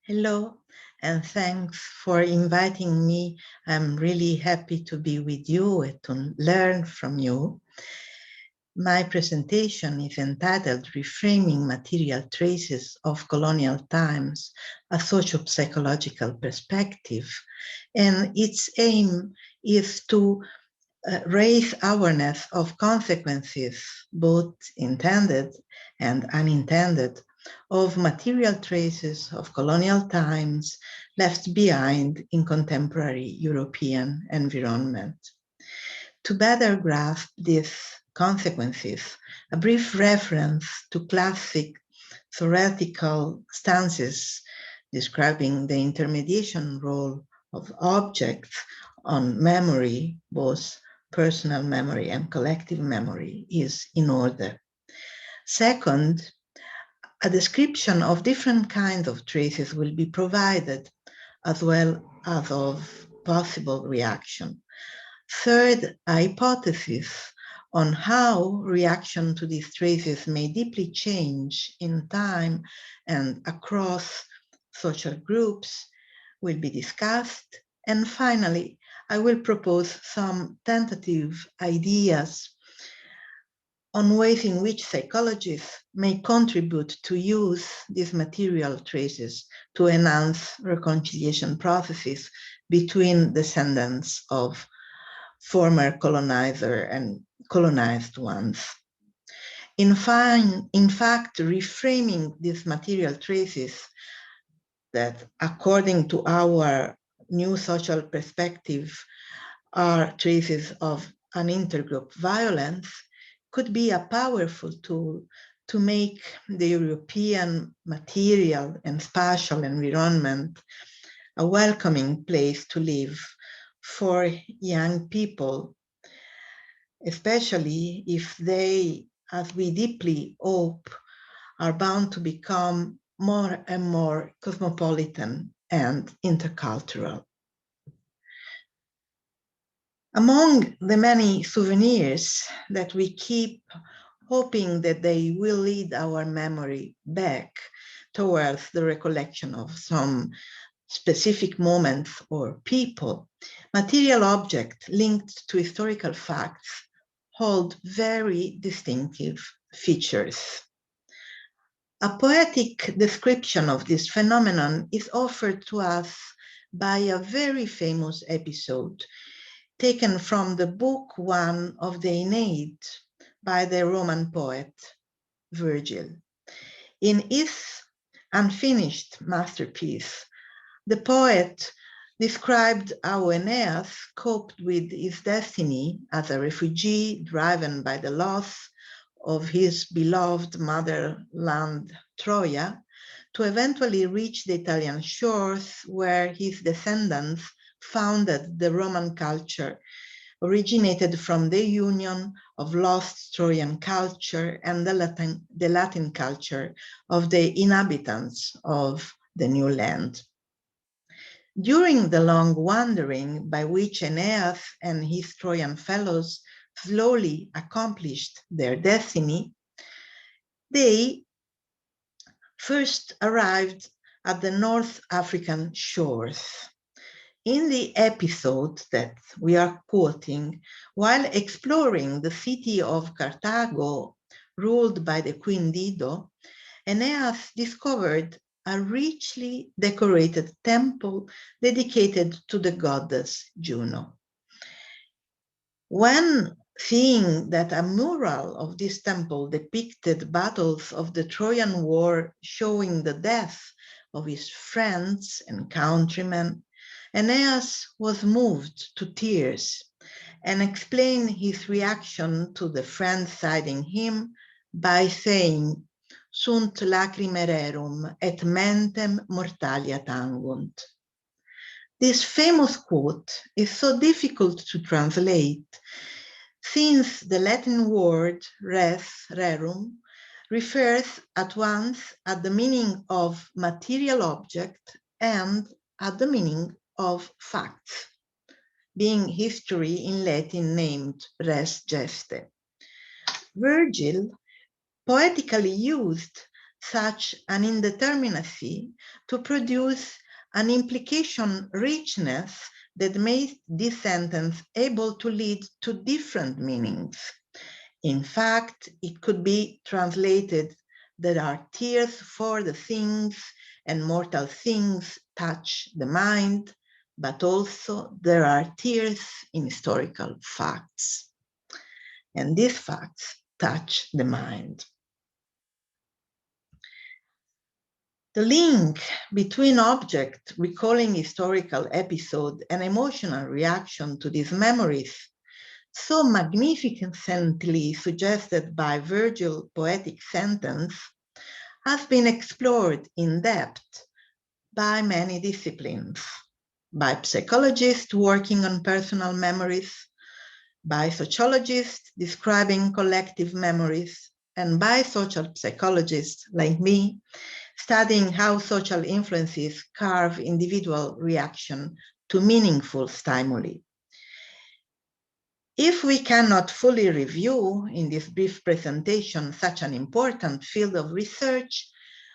Hello, and thanks for inviting me. I'm really happy to be with you and to learn from you. My presentation is entitled Reframing Material Traces of Colonial Times, a Socio-Psychological Perspective, and its aim is to raise awareness of consequences, both intended and unintended, of material traces of colonial times left behind in contemporary European environment. To better grasp these consequences, a brief reference to classic theoretical stances describing the intermediation role of objects on memory, both personal memory and collective memory, is in order. Second, a description of different kinds of traces will be provided, as well as of possible reaction. Third, a hypothesis on how reaction to these traces may deeply change in time and across social groups will be discussed. And finally, I will propose some tentative ideas on ways in which psychologists may contribute to use these material traces to enhance reconciliation processes between descendants of former colonizer and colonized ones. In fact, reframing these material traces that, according to our new social perspective, are traces of an intergroup violence, could be a powerful tool to make the European material and spatial environment a welcoming place to live for young people, especially if they, as we deeply hope, are bound to become more and more cosmopolitan and intercultural. Among the many souvenirs that we keep, hoping that they will lead our memory back towards the recollection of some specific moments or people, material objects linked to historical facts hold very distinctive features. A poetic description of this phenomenon is offered to us by a very famous episode taken from the book 1 of the Aeneid by the Roman poet Virgil. In his unfinished masterpiece, the poet described how Aeneas coped with his destiny as a refugee driven by the loss of his beloved motherland Troia to eventually reach the Italian shores where his descendants founded the Roman culture, originated from the union of lost Trojan culture and the Latin culture of the inhabitants of the new land. During the long wandering by which Aeneas and his Trojan fellows slowly accomplished their destiny, they first arrived at the North African shores. In the episode that we are quoting, while exploring the city of Carthago, ruled by the Queen Dido, Aeneas discovered a richly decorated temple dedicated to the goddess Juno. When seeing that a mural of this temple depicted battles of the Trojan War showing the death of his friends and countrymen, Aeneas was moved to tears and explained his reaction to the friends siding him by saying, "Sunt lacrimae rerum et mentem mortalia tangunt." This famous quote is so difficult to translate since the Latin word res, rerum, refers at once at the meaning of material object and at the meaning of facts, being history in Latin named res geste. Virgil poetically used such an indeterminacy to produce an implication richness that made this sentence able to lead to different meanings. In fact, it could be translated, there are tears for the things and mortal things touch the mind, but also there are tears in historical facts. And these facts touch the mind. The link between object recalling historical episode and emotional reaction to these memories, so magnificently suggested by Virgil's poetic sentence, has been explored in depth by many disciplines, by psychologists working on personal memories, by sociologists describing collective memories, and by social psychologists like me, studying how social influences carve individual reaction to meaningful stimuli. If we cannot fully review in this brief presentation such an important field of research,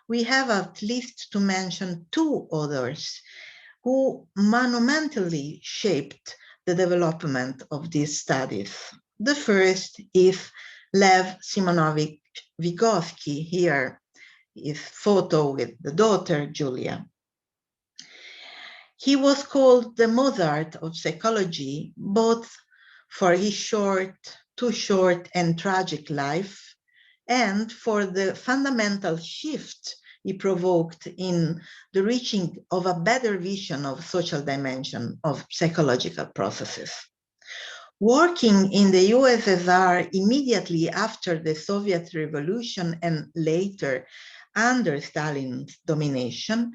we have at least to mention two authors who monumentally shaped the development of these studies. The first is Lev Simonovich Vygotsky, here his photo with the daughter, Julia. He was called the Mozart of psychology, both for his too short and tragic life, and for the fundamental shift he provoked in the reaching of a better vision of social dimension of psychological processes. Working in the USSR immediately after the Soviet Revolution and later under Stalin's domination,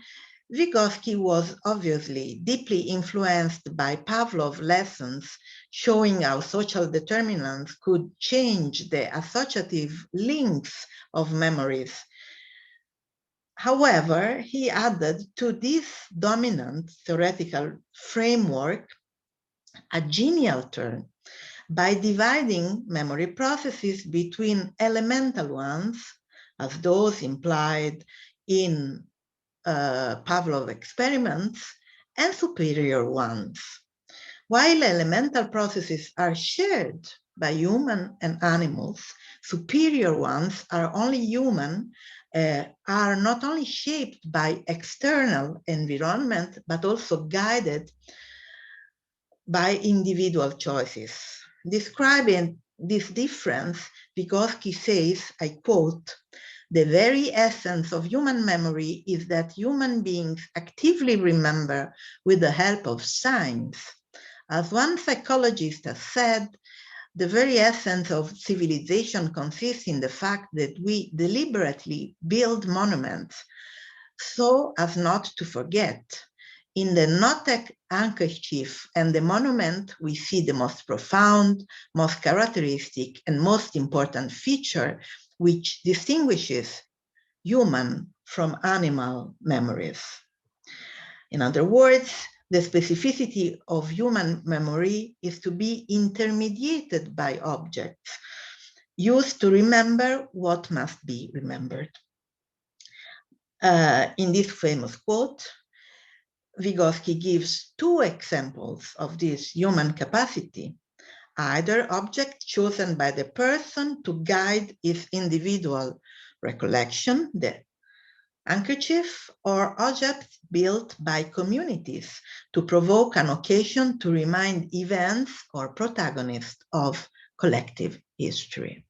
Vygotsky was obviously deeply influenced by Pavlov's lessons showing how social determinants could change the associative links of memories. However, he added to this dominant theoretical framework a genial turn by dividing memory processes between elemental ones, as those implied in Pavlov experiments, and superior ones. While elemental processes are shared by human and animals, superior ones are only human, are not only shaped by external environment, but also guided by individual choices. Describing this difference, Vygotsky says, I quote, "The very essence of human memory is that human beings actively remember with the help of signs. As one psychologist has said, the very essence of civilization consists in the fact that we deliberately build monuments so as not to forget. In the Notek handkerchief and the monument, we see the most profound, most characteristic, and most important feature which distinguishes human from animal memories. In other words, the specificity of human memory is to be intermediated by objects, used to remember what must be remembered." In this famous quote, Vygotsky gives two examples of this human capacity: either object chosen by the person to guide his individual recollection, the handkerchief, or objects built by communities to provoke an occasion to remind events or protagonists of collective history.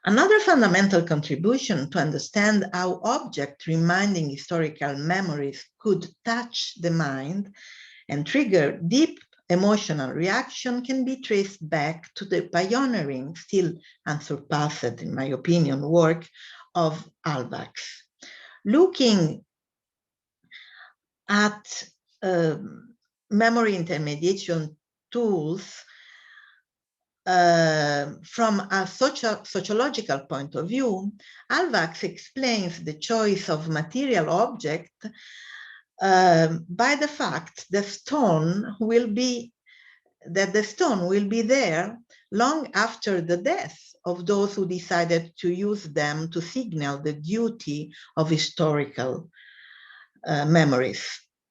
Another fundamental contribution to understand how objects reminding historical memories could touch the mind and trigger deep emotional reaction can be traced back to the pioneering, still unsurpassed, in my opinion, work of Alvax. Looking at memory intermediation tools from a sociological point of view, Alvax explains the choice of material object by the fact that the stone will be there long after the death of those who decided to use them to signal the duty of historical memories.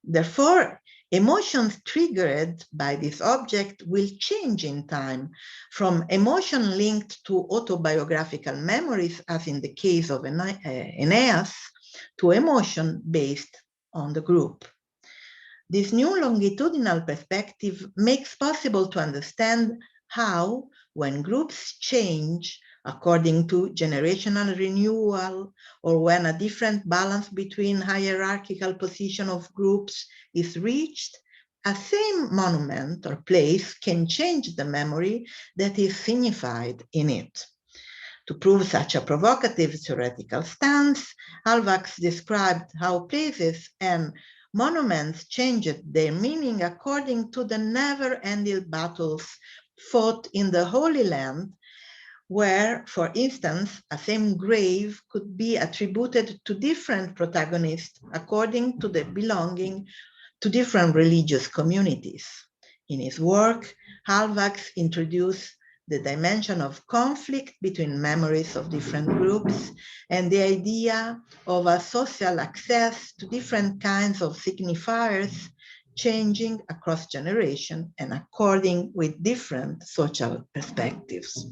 Therefore, emotions triggered by this object will change in time from emotion linked to autobiographical memories, as in the case of Aeneas, to emotion based on the group. This new longitudinal perspective makes possible to understand how, when groups change according to generational renewal, or when a different balance between hierarchical position of groups is reached, a same monument or place can change the memory that is signified in it. To prove such a provocative theoretical stance, Halbwachs described how places and monuments changed their meaning according to the never-ending battles fought in the Holy Land, where, for instance, a same grave could be attributed to different protagonists according to the belonging to different religious communities. In his work, Halbwachs introduced the dimension of conflict between memories of different groups and the idea of a social access to different kinds of signifiers changing across generation and according with different social perspectives.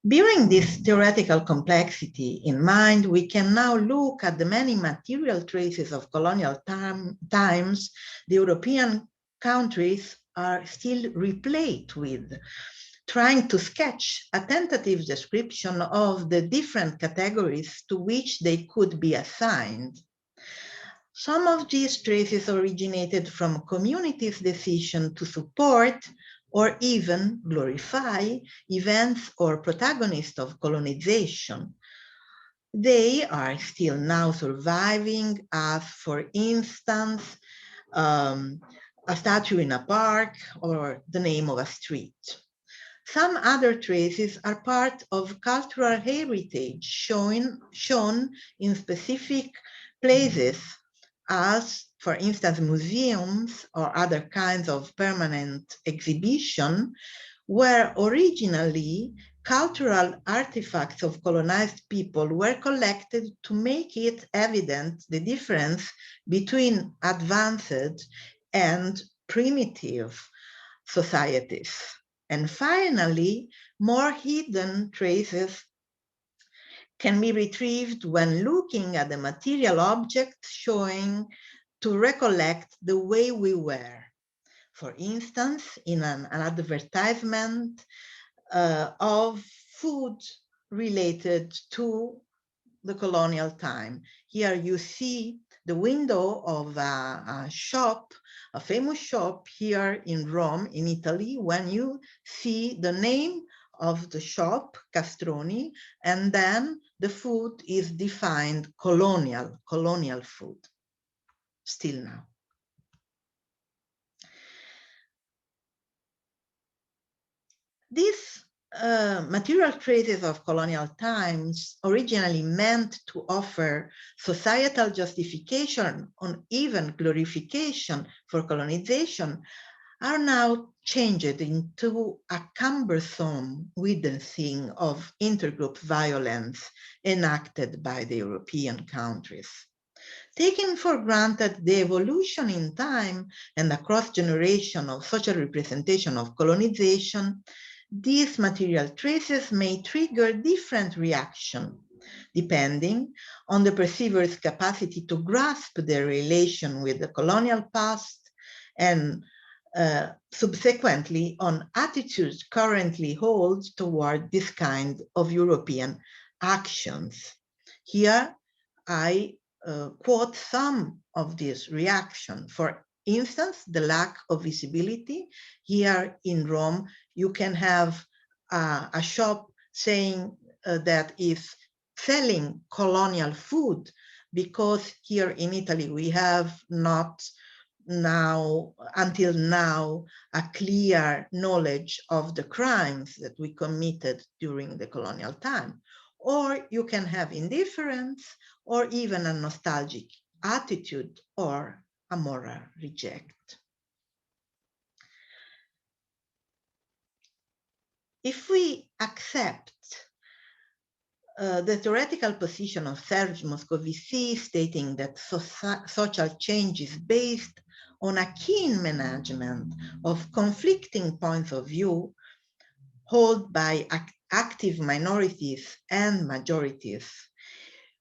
Bearing this theoretical complexity in mind, we can now look at the many material traces of colonial times the European countries are still replete with, trying to sketch a tentative description of the different categories to which they could be assigned. Some of these traces originated from communities' decision to support or even glorify events or protagonists of colonization. They are still now surviving, as, for instance, a statue in a park or the name of a street. Some other traces are part of cultural heritage shown in specific places, as, for instance, museums or other kinds of permanent exhibition, where originally cultural artifacts of colonized people were collected to make it evident the difference between advanced and primitive societies. And finally, more hidden traces can be retrieved when looking at the material objects showing to recollect the way we were. For instance, in an advertisement of food related to the colonial time. Here you see the window of a shop, a famous shop here in Rome, in Italy, when you see the name of the shop, Castroni, and then the food is defined colonial food, still now. These material traces of colonial times, originally meant to offer societal justification or even glorification for colonization, are now changed into a cumbersome witnessing of intergroup violence enacted by the European countries. Taking for granted the evolution in time and across generation of social representation of colonization, these material traces may trigger different reaction depending on the perceiver's capacity to grasp their relation with the colonial past and subsequently on attitudes currently hold toward this kind of European actions. Here I quote some of these reactions. For instance, the lack of visibility. Here in Rome, you can have a shop saying that is selling colonial food, because here in Italy we have not until now a clear knowledge of the crimes that we committed during the colonial time. Or you can have indifference or even a nostalgic attitude or a moral reject. If we accept the theoretical position of Serge Moscovici, stating that social change is based on a keen management of conflicting points of view held by active minorities and majorities,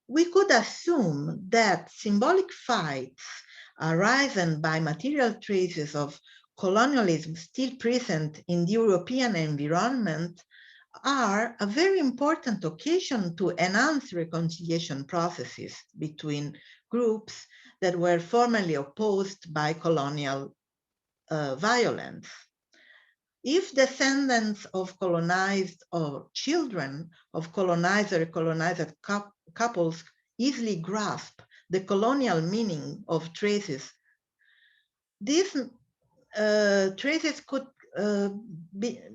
we could assume that symbolic fights arisen by material traces of colonialism still present in the European environment are a very important occasion to enhance reconciliation processes between groups that were formerly opposed by colonial violence. If descendants of colonized or children of colonizer couples easily grasp the colonial meaning of traces, these traces could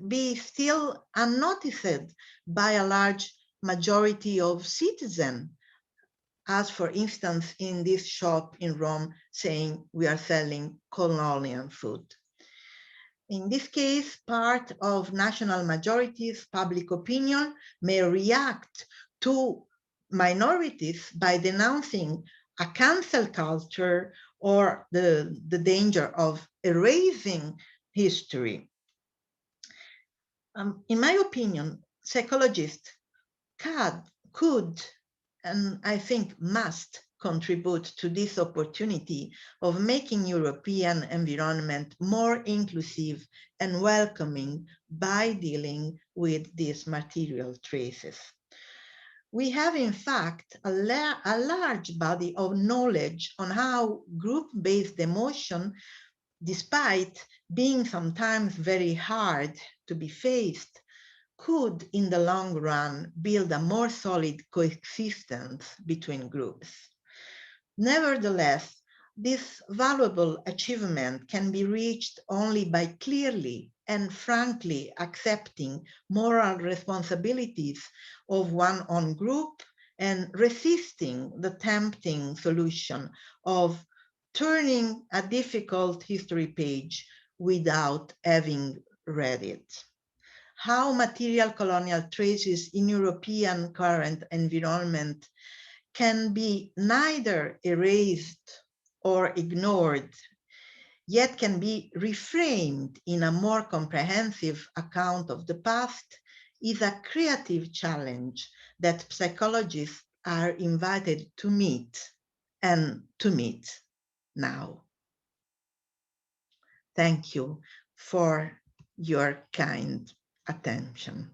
be still unnoticed by a large majority of citizens, as for instance in this shop in Rome saying we are selling colonial food. In this case, part of national majorities' public opinion may react to minorities by denouncing a cancel culture or the danger of erasing history. In my opinion, psychologists could, and I think must, contribute to this opportunity of making European environment more inclusive and welcoming by dealing with these material traces. We have, in fact, a large body of knowledge on how group-based emotion, despite being sometimes very hard to be faced, could, in the long run, build a more solid coexistence between groups. Nevertheless, this valuable achievement can be reached only by clearly and frankly accepting moral responsibilities of one's own group and resisting the tempting solution of turning a difficult history page without having read it. How material colonial traces in European current environment can be neither erased or ignored, yet can be reframed in a more comprehensive account of the past, is a creative challenge that psychologists are invited to meet and to meet now. Thank you for your kind attention.